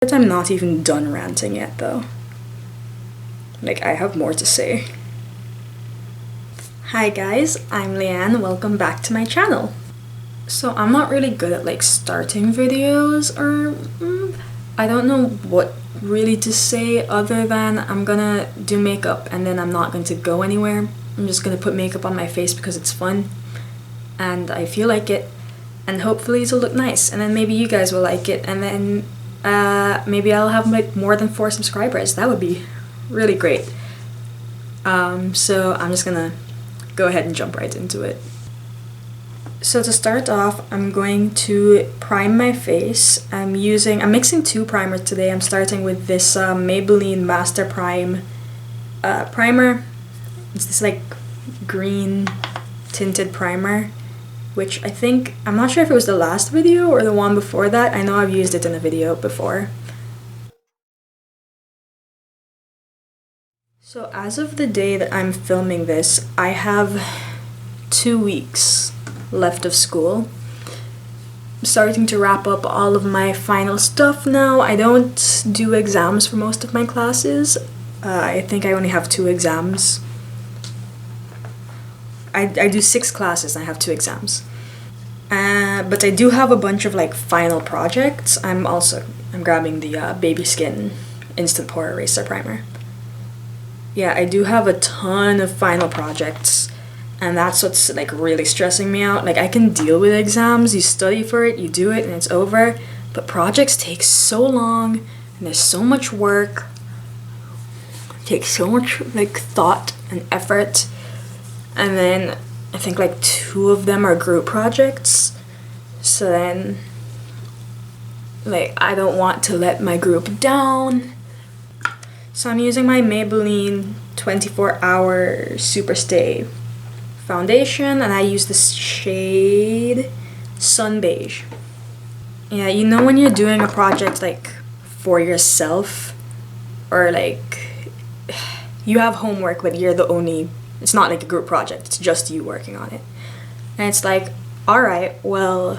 But I'm not even done ranting yet though. Like, I have more to say. Hi guys, I'm Leanne, welcome back to my channel. So I'm not really good at like starting videos, or I don't know what really to say other than I'm gonna do makeup and then I'm not going to go anywhere. I'm just gonna put makeup on my face because it's fun and I feel like it, and hopefully it'll look nice, and then maybe you guys will like it, and then maybe I'll have like more than 4 subscribers. That would be really great. So I'm just gonna go ahead and jump right into it. So to start off, I'm going to prime my face. I'm mixing 2 primers today. I'm starting with this Maybelline Master Prime primer. It's this like green tinted primer, which I'm not sure if it was the last video or the one before that. I know I've used it in a video before. So as of the day that I'm filming this, I have 2 weeks left of school. I'm starting to wrap up all of my final stuff now. I don't do exams for most of my classes. I think I only have 2 exams. I do 6 classes and I have 2 exams. But I do have a bunch of like final projects. I'm grabbing the Baby Skin Instant Pore Eraser Primer. Yeah, I do have a ton of final projects, and that's what's like really stressing me out. Like, I can deal with exams, you study for it, you do it, and it's over. But projects take so long, and there's so much work. It takes so much like thought and effort. And then I think like 2 of them are group projects. So then, like, I don't want to let my group down. So I'm using my Maybelline 24-Hour Super Stay foundation, and I use this shade Sun Beige. Yeah, you know when you're doing a project like for yourself, or like you have homework but you're the only, it's not like a group project, it's just you working on it. And it's like, alright, well,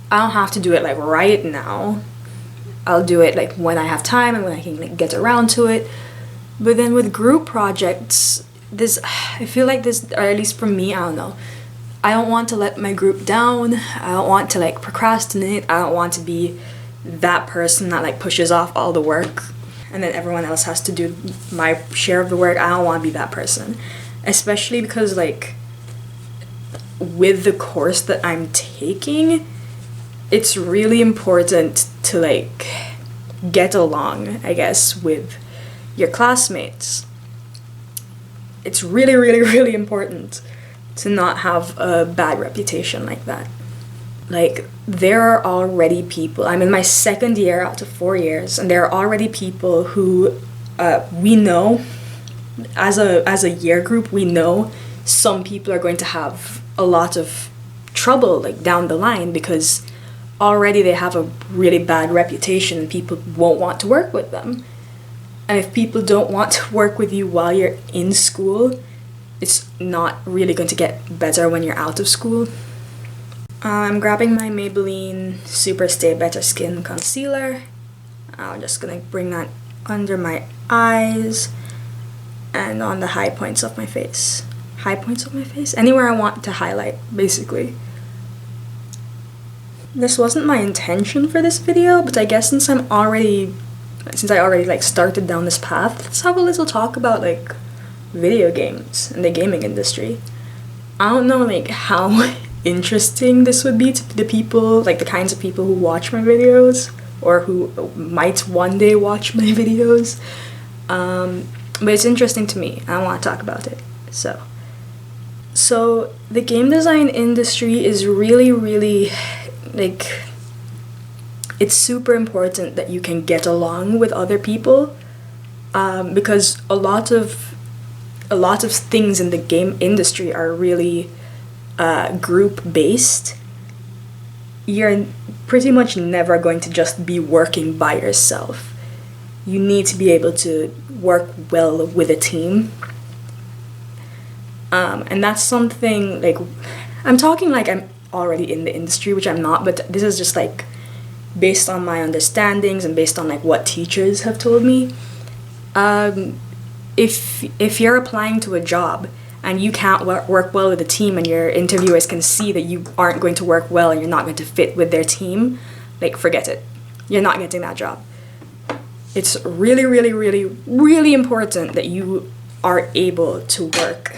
I don't have to do it like right now. I'll do it like when I have time and when I can like get around to it. But then with group projects, I feel like this, or at least for me, I don't know, I don't want to let my group down. I don't want to like procrastinate. I don't want to be that person that like pushes off all the work and then everyone else has to do my share of the work. I don't want to be that person, especially because like with the course that I'm taking, it's really important to like get along, I guess, with your classmates. It's really, really, really important to not have a bad reputation like that. Like, there are already people, I'm in my 2nd year out of 4 years, and there are already people who we know, as a year group, we know some people are going to have a lot of trouble like down the line because already they have a really bad reputation and people won't want to work with them. And if people don't want to work with you while you're in school, it's not really going to get better when you're out of school. I'm grabbing my Maybelline Super Stay Better Skin Concealer. I'm just gonna bring that under my eyes and on the high points of my face. High points of my face? Anywhere I want to highlight, basically. This wasn't my intention for this video, but I guess since I already like started down this path, let's have a little talk about like video games and the gaming industry. I don't know like how interesting this would be to the people, like the kinds of people who watch my videos or who might one day watch my videos, but it's interesting to me. I want to talk about it. So the game design industry is really, really like, it's super important that you can get along with other people, because a lot of things in the game industry are really group based. You're pretty much never going to just be working by yourself. You need to be able to work well with a team, and that's something like, I'm talking like I'm already in the industry, which I'm not, but this is just like based on my understandings and based on like what teachers have told me. If you're applying to a job and you can't work well with the team, and your interviewers can see that you aren't going to work well and you're not going to fit with their team, like, forget it. You're not getting that job. It's really, really, really, really important that you are able to work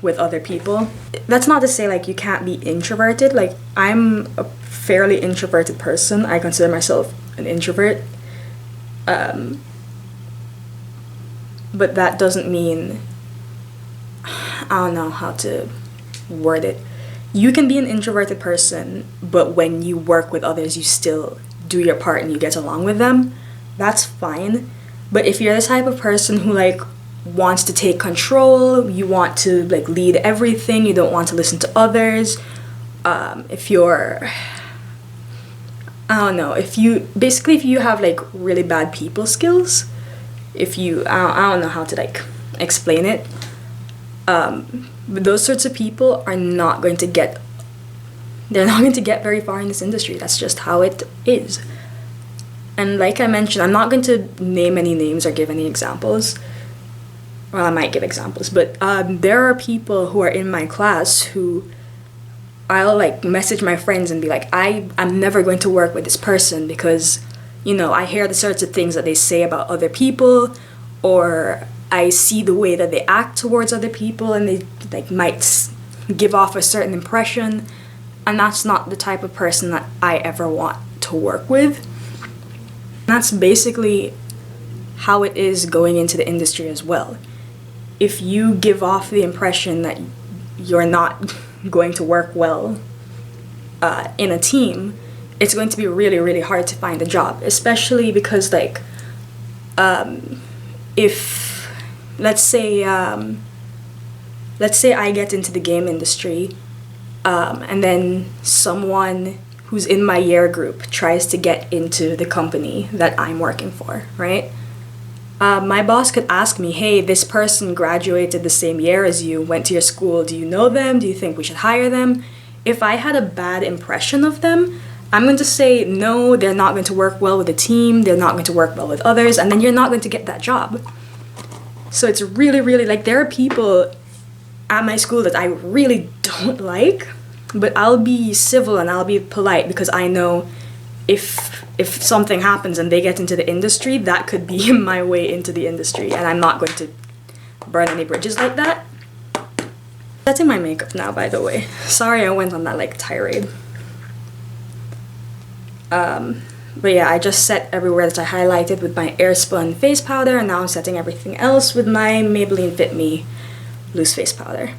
with other people. That's not to say like you can't be introverted. Like, I'm a fairly introverted person. I consider myself an introvert. But that doesn't mean, I don't know how to word it. You can be an introverted person, but when you work with others, you still do your part and you get along with them. That's fine. But if you're the type of person who like wants to take control, you want to like lead everything, you don't want to listen to others, if you're, I don't know, if you have like really bad people skills, if you, I don't know how to like explain it, but those sorts of people are not going to get, they're not going to get very far in this industry. That's just how it is. And like I mentioned, I'm not going to name any names or give any examples. Well, I might give examples, but there are people who are in my class who I'll like message my friends and be like, I'm never going to work with this person because, you know, I hear the sorts of things that they say about other people, or I see the way that they act towards other people and they like might give off a certain impression, and that's not the type of person that I ever want to work with. And that's basically how it is going into the industry as well. If you give off the impression that you're not going to work well in a team, it's going to be really, really hard to find a job, especially because like if let's say I get into the game industry and then someone who's in my year group tries to get into the company that I'm working for, right? My boss could ask me, hey, this person graduated the same year as you, went to your school, do you know them? Do you think we should hire them? If I had a bad impression of them, I'm going to say, no, they're not going to work well with the team, they're not going to work well with others, and then you're not going to get that job. So it's really, really, like, there are people at my school that I really don't like, but I'll be civil and I'll be polite because I know if something happens and they get into the industry, that could be my way into the industry, and I'm not going to burn any bridges like that. Setting my makeup now, by the way. Sorry I went on that like tirade. But yeah, I just set everywhere that I highlighted with my Airspun face powder, and now I'm setting everything else with my Maybelline Fit Me loose face powder.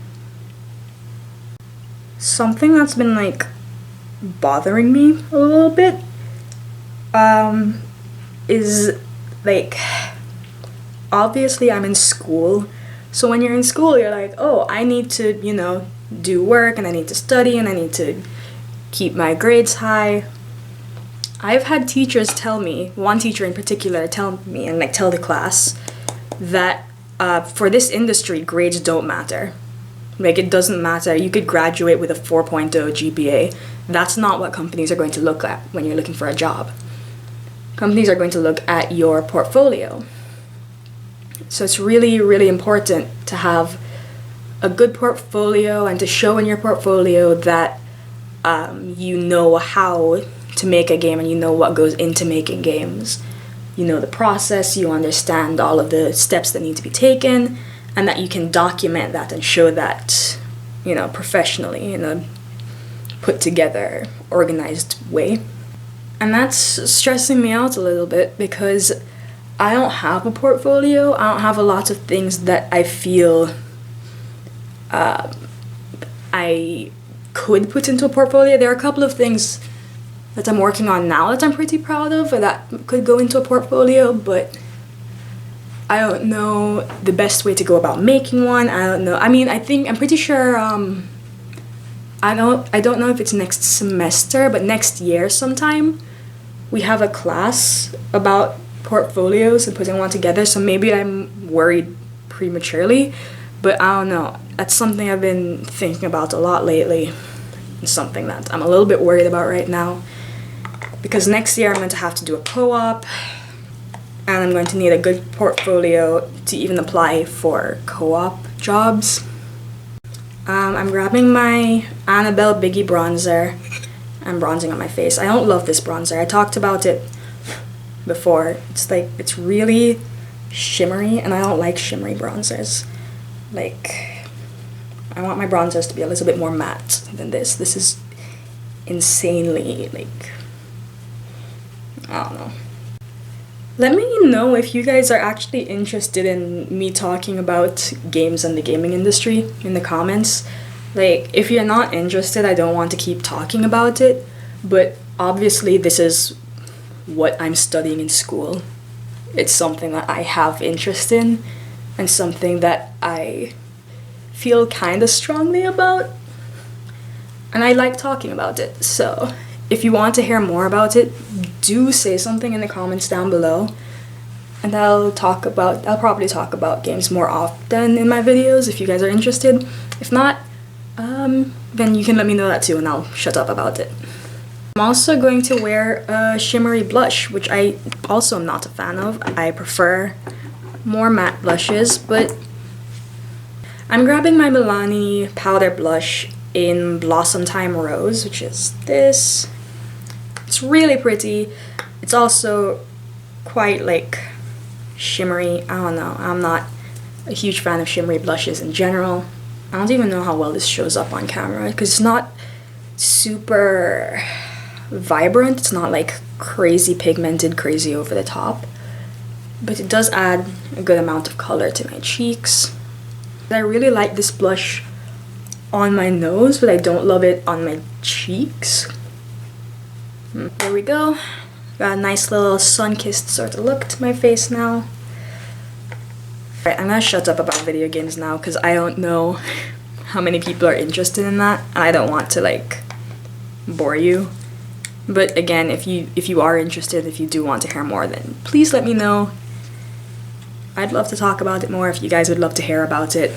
Something that's been like bothering me a little bit is like, obviously I'm in school, so when you're in school you're like, oh, I need to, you know, do work and I need to study and I need to keep my grades high. I've had teachers tell me, one teacher in particular tell me and like tell the class that for this industry grades don't matter. Like, it doesn't matter. You could graduate with a 4.0 GPA. That's not what companies are going to look at when you're looking for a job. Companies are going to look at your portfolio. So it's really, really important to have a good portfolio and to show in your portfolio that you know how to make a game and you know what goes into making games. You know the process, you understand all of the steps that need to be taken, and that you can document that and show that, you know, professionally in a put together, organized way. And that's stressing me out a little bit because I don't have a portfolio. I don't have a lot of things that I feel I could put into a portfolio. There are a couple of things that I'm working on now that I'm pretty proud of or that could go into a portfolio, but I don't know the best way to go about making one. I don't know. I mean, I'm pretty sure, I don't know if it's next semester, but next year sometime, we have a class about portfolios and putting one together, so maybe I'm worried prematurely, but I don't know. That's something I've been thinking about a lot lately. It's something that I'm a little bit worried about right now. because next year I'm going to have to do a co-op, and I'm going to need a good portfolio to even apply for co-op jobs. I'm grabbing my Annabelle Biggie bronzer. I'm bronzing on my face. I don't love this bronzer. I talked about it before. It's like, it's really shimmery, and I don't like shimmery bronzers. Like, I want my bronzers to be a little bit more matte than this. This is insanely, like, I don't know. Let me know if you guys are actually interested in me talking about games and the gaming industry in the comments. Like, if you're not interested, I don't want to keep talking about it, but obviously this is what I'm studying in school. It's something that I have interest in, and something that I feel kind of strongly about, and I like talking about it. So if you want to hear more about it, do say something in the comments down below, and I'll probably talk about games more often in my videos if you guys are interested. If not, then you can let me know that too, and I'll shut up about it. I'm also going to wear a shimmery blush, which I also am not a fan of. I prefer more matte blushes, but I'm grabbing my Milani powder blush in Blossom Time Rose, which is this. It's really pretty. It's also quite like shimmery. I don't know. I'm not a huge fan of shimmery blushes in general. I don't even know how well this shows up on camera because it's not super vibrant. It's not like crazy pigmented, crazy over the top, but it does add a good amount of color to my cheeks. I really like this blush on my nose, but I don't love it on my cheeks. There we go. Got a nice little sun-kissed sort of look to my face now. Alright, I'm gonna shut up about video games now because I don't know how many people are interested in that, and I don't want to like bore you. But again, if you are interested, if you do want to hear more, then please let me know. I'd love to talk about it more if you guys would love to hear about it.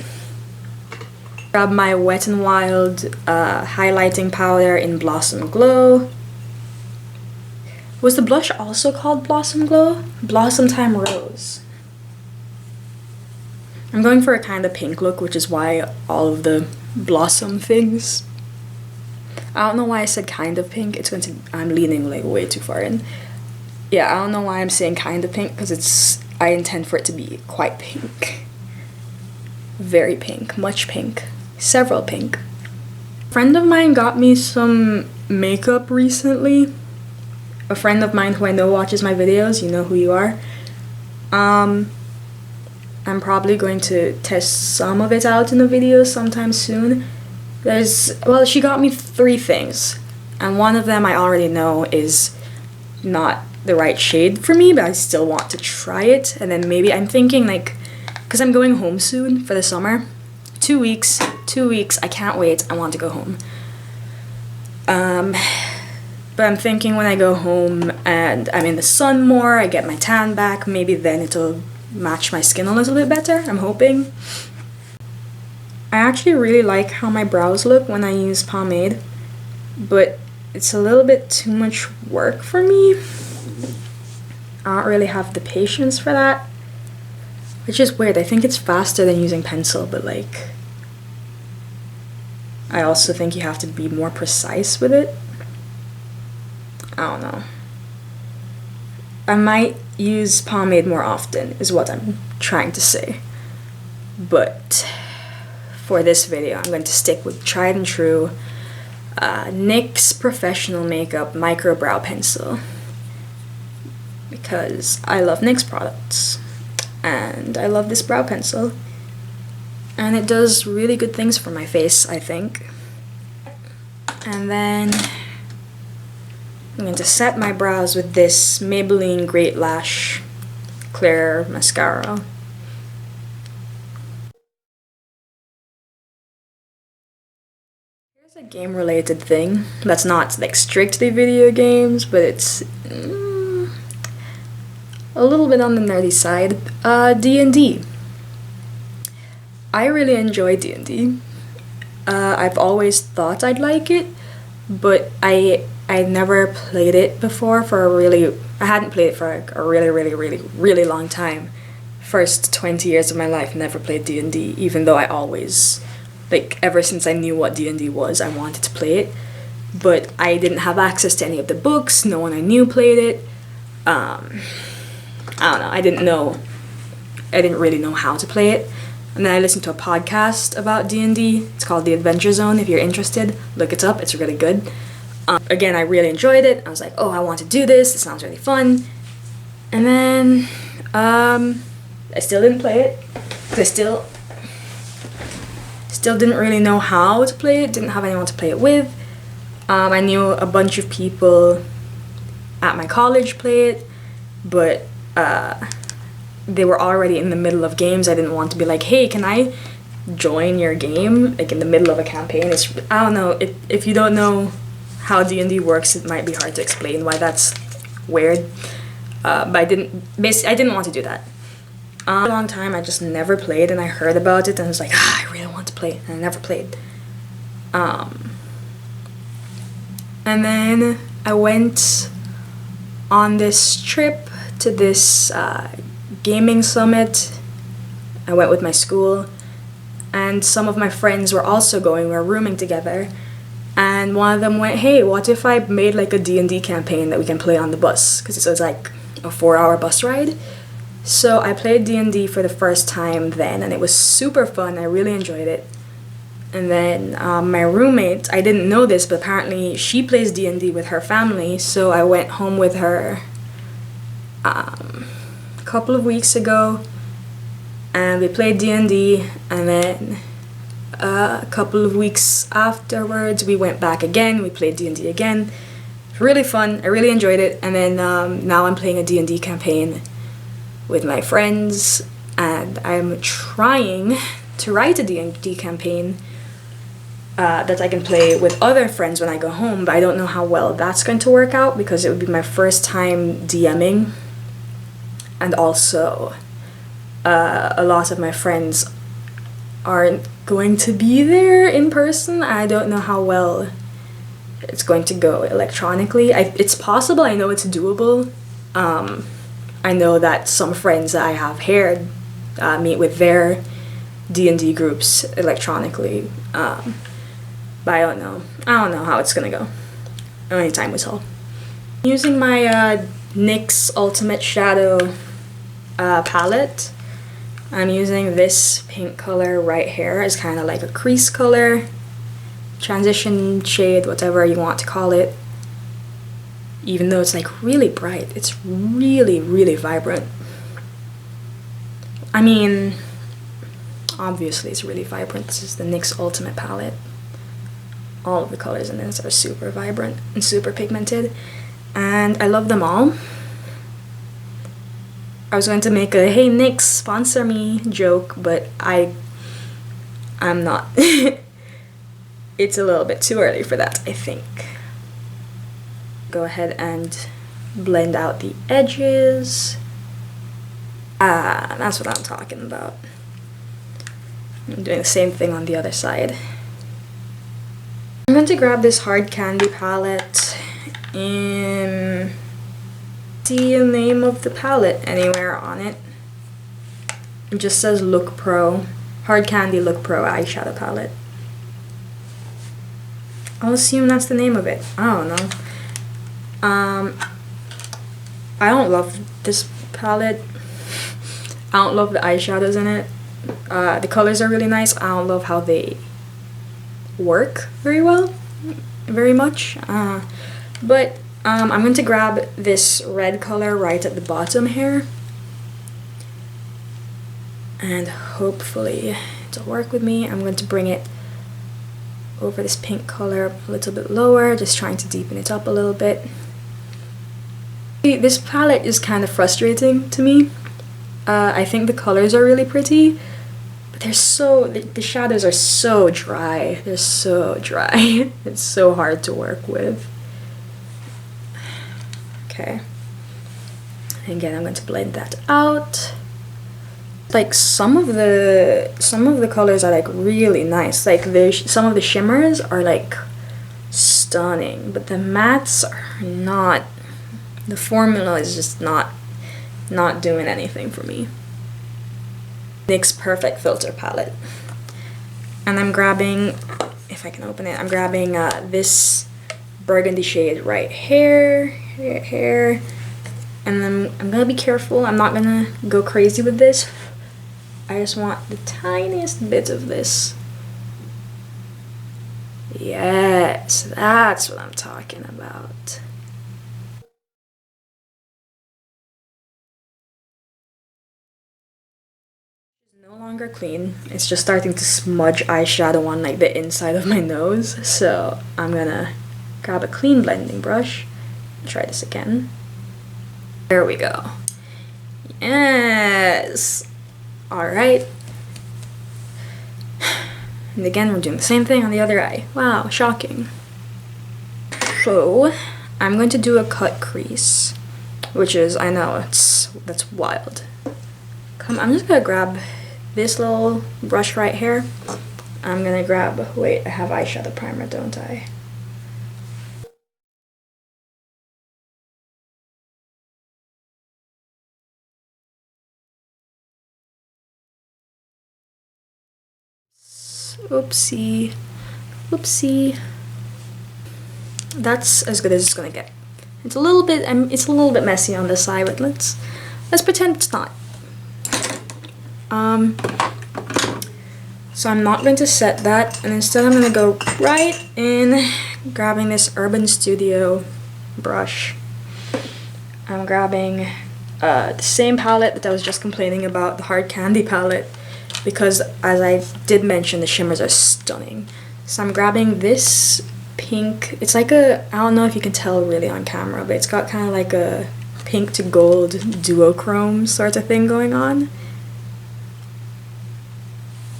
Grab my Wet n Wild highlighting powder in Blossom Glow. Was the blush also called Blossom Glow? Blossom Time Rose. I'm going for a kind of pink look, which is why all of the blossom things. I don't know why I said kind of pink. I'm leaning like way too far in. Yeah, I don't know why I'm saying kind of pink, because I intend for it to be quite pink. Very pink, much pink, several pink. A friend of mine got me some makeup recently. A friend of mine who I know watches my videos, you know who you are. I'm probably going to test some of it out in a video sometime soon. Well, she got me 3 things, and one of them I already know is not the right shade for me, but I still want to try it. And then maybe I'm thinking, like, because I'm going home soon for the summer. 2 weeks, I can't wait, I want to go home. But I'm thinking when I go home and I'm in the sun more, I get my tan back, maybe then it'll match my skin a little bit better, I'm hoping. I actually really like how my brows look when I use pomade, but it's a little bit too much work for me. I don't really have the patience for that, which is weird. I think it's faster than using pencil, but like, I also think you have to be more precise with it. I don't know. I might use pomade more often, is what I'm trying to say. But for this video, I'm going to stick with tried and true NYX Professional Makeup Micro Brow Pencil, because I love NYX products and I love this brow pencil, and it does really good things for my face, I think. And then I'm going to set my brows with this Maybelline Great Lash Clear Mascara. Here's a game-related thing that's not like strictly video games, but it's a little bit on the nerdy side. D&D. I really enjoy D&D. I've always thought I'd like it, but I I never played it before for I hadn't played it for like a really long time. First 20 years of my life, never played D&D, even though I always, like, ever since I knew what D&D was, I wanted to play it. But I didn't have access to any of the books, no one I knew played it. I don't know, I didn't really know how to play it. And then I listened to a podcast about D&D. It's called The Adventure Zone. If you're interested, look it up. It's really good. Again, I really enjoyed it. I was like, oh, I want to do this. It sounds really fun. And then I still didn't play it. Because I still didn't really know how to play it. Didn't have anyone to play it with. I knew a bunch of people at my college play it. But they were already in the middle of games. I didn't want to be like, hey, can I join your game? Like in the middle of a campaign. I don't know. If you don't know how D&D works, it might be hard to explain why that's weird. But I didn't want to do that. For a long time, I just never played, and I heard about it and I was like, I really want to play, and I never played. And then I went on this trip to this gaming summit. I went with my school, and some of my friends were also going. We were rooming together, and one of them went, hey, what if I made like a D&D campaign that we can play on the bus? Because it was like a 4-hour bus ride. So I played D&D for the first time then, and it was super fun. I really enjoyed it. And then my roommate, I didn't know this, but apparently she plays D&D with her family, so I went home with her a couple of weeks ago, and we played D&D, and then a couple of weeks afterwards we went back again, we played D&D again. It was really fun, I really enjoyed it, and then now I'm playing a D&D campaign with my friends, and I'm trying to write a D&D campaign that I can play with other friends when I go home, but I don't know how well that's going to work out because it would be my first time DMing, and also a lot of my friends aren't going to be there in person. I don't know how well it's going to go electronically. It's possible, I know it's doable. I know that some friends that I have here meet with their D&D groups electronically, but I don't know how it's gonna go. Only time will tell. Using my NYX Ultimate Shadow palette, I'm using this pink color right here. It's kind of like a crease color, transition shade, whatever you want to call it. Even though it's like really bright, it's really vibrant. I mean, obviously it's really vibrant. This is the NYX Ultimate palette. All of the colors in this are super vibrant and super pigmented, and I love them all. I was going to make a hey NYX sponsor me joke, but I'm not. It's a little bit too early for that, I think. Go ahead and blend out the edges. That's what I'm talking about. I'm doing the same thing on the other side. I'm going to grab this hard candy palette and see the name of the palette anywhere on it. It just says Look Pro. Hard Candy Look Pro eyeshadow palette. I'll assume that's the name of it. I don't know. I don't love this palette. I don't love the eyeshadows in it. The colors are really nice. I don't love how they work very much. But I'm going to grab this red color right at the bottom here. And hopefully it'll work with me. I'm going to bring it over this pink color a little bit lower, just trying to deepen it up a little bit. This palette is kind of frustrating to me. I think the colors are really pretty, but the shadows are so dry. They're so dry. It's so hard to work with. Okay. Again, I'm going to blend that out. Like some of the colors are like really nice. Like some of the shimmers are like stunning, but the mattes are not, the formula is just not doing anything for me. NYX Perfect Filter palette. And I'm grabbing, if I can open it, I'm grabbing this burgundy shade right here, and then I'm gonna be careful. I'm not gonna go crazy with this. I just want the tiniest bit of this. Yes, that's what I'm talking about. No longer clean. It's just starting to smudge eyeshadow on like the inside of my nose. So I'm gonna grab a clean blending brush. Try this again. There we go. Yes. All right. And again, we're doing the same thing on the other eye. Wow, shocking. So I'm going to do a cut crease, which is, I know, that's wild. I'm just gonna grab this little brush right here. I'm gonna grab, wait, I have eyeshadow primer, don't I? Oopsie. Oopsie. That's as good as it's gonna get. It's a little bit messy on this side, but let's pretend it's not. So I'm not going to set that, and instead I'm going to go right in, grabbing this Urban Studio brush. I'm grabbing the same palette that I was just complaining about, the Hard Candy palette, because as I did mention, the shimmers are stunning. So I'm grabbing this pink, it's like a, I don't know if you can tell really on camera, but it's got kind of like a pink to gold duochrome sort of thing going on.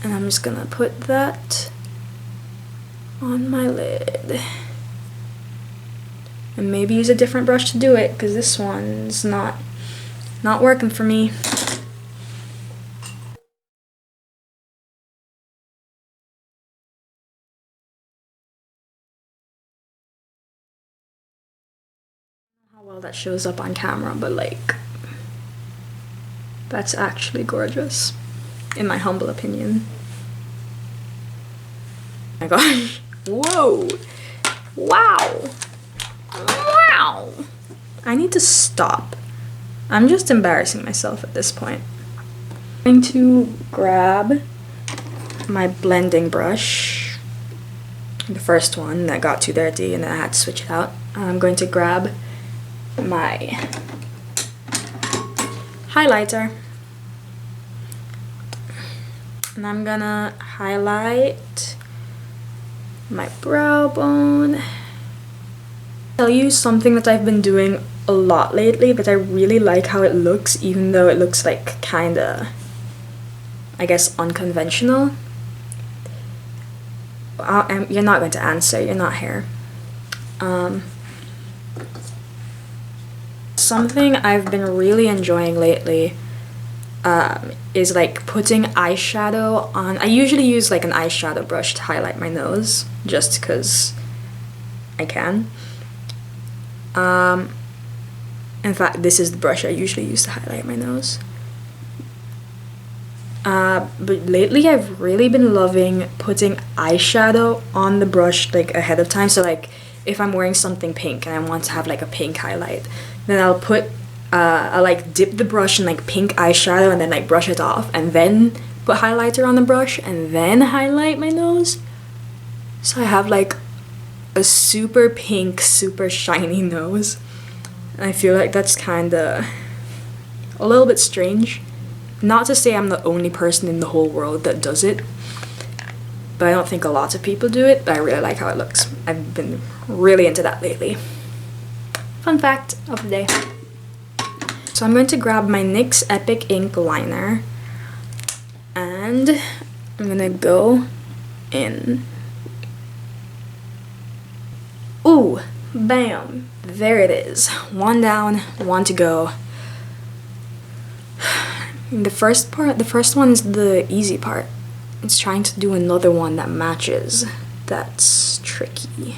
And I'm just gonna put that on my lid. And maybe use a different brush to do it, because this one's not working for me. How well that shows up on camera, but like, that's actually gorgeous, in my humble opinion. Oh my gosh. Whoa. Wow. Wow. I need to stop. I'm just embarrassing myself at this point. I'm going to grab my blending brush, the first one that got too dirty and then I had to switch it out. I'm going to grab my highlighter. And I'm gonna highlight my brow bone. I'll use something that I've been doing a lot lately, but I really like how it looks, even though it looks like kinda, I guess, unconventional. You're not going to answer, you're not here. Something I've been really enjoying lately is like putting eyeshadow on. I usually use like an eyeshadow brush to highlight my nose, just because I can. In fact, this is the brush I usually use to highlight my nose. But lately I've really been loving putting eyeshadow on the brush like ahead of time. So like if I'm wearing something pink and I want to have like a pink highlight, then I'll put I'll like dip the brush in like pink eyeshadow and then like brush it off and then put highlighter on the brush and then highlight my nose. So I have like a super pink, super shiny nose. And I feel like that's kinda a little bit strange. Not to say I'm the only person in the whole world that does it, but I don't think a lot of people do it, but I really like how it looks. I've been really into that lately. Fun fact of the day. So I'm going to grab my NYX Epic Ink liner and I'm gonna go in. Ooh, bam, there it is. One down, one to go. The first one is the easy part. It's trying to do another one that matches. That's tricky.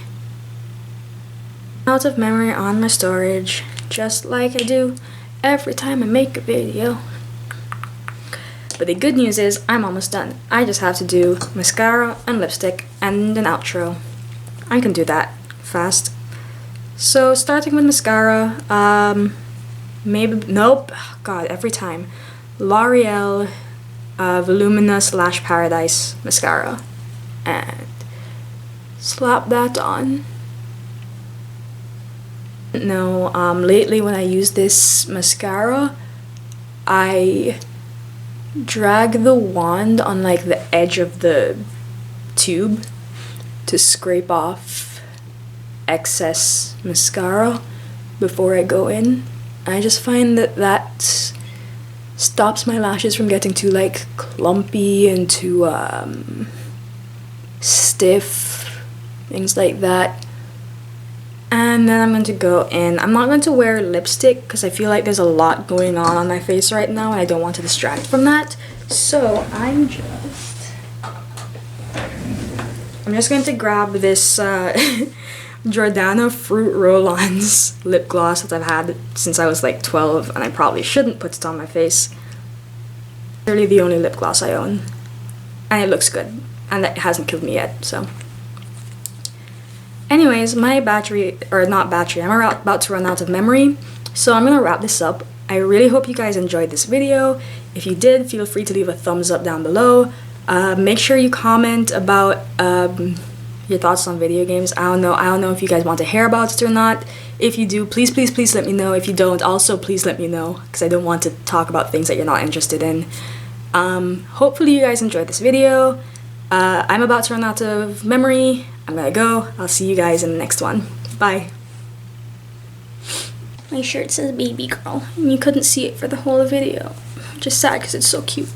out of memory on my storage, just like I do every time I make a video. But the good news is I'm almost done. I just have to do mascara and lipstick and an outro. I can do that fast. So starting with mascara, God, every time. L'Oreal Voluminous Lash Paradise mascara. And slap that on. No, lately when I use this mascara, I drag the wand on like the edge of the tube to scrape off excess mascara before I go in. I just find that stops my lashes from getting too like clumpy and too stiff, things like that. And then I'm going to go in. I'm not going to wear lipstick because I feel like there's a lot going on my face right now and I don't want to distract from that. So I'm just going to grab this Jordana Fruit Roll-Ons lip gloss that I've had since I was like 12 and I probably shouldn't put it on my face. Really the only lip gloss I own. And it looks good. And it hasn't killed me yet, so. Anyways, my battery, or not battery, I'm about to run out of memory, so I'm gonna wrap this up. I really hope you guys enjoyed this video. If you did, feel free to leave a thumbs up down below. Make sure you comment about your thoughts on video games. I don't know if you guys want to hear about it or not. If you do, please let me know. If you don't, also please let me know, because I don't want to talk about things that you're not interested in. Hopefully you guys enjoyed this video. I'm about to run out of memory. I'm gonna go. I'll see you guys in the next one. Bye. My shirt says baby girl, and you couldn't see it for the whole video. Just sad because it's so cute.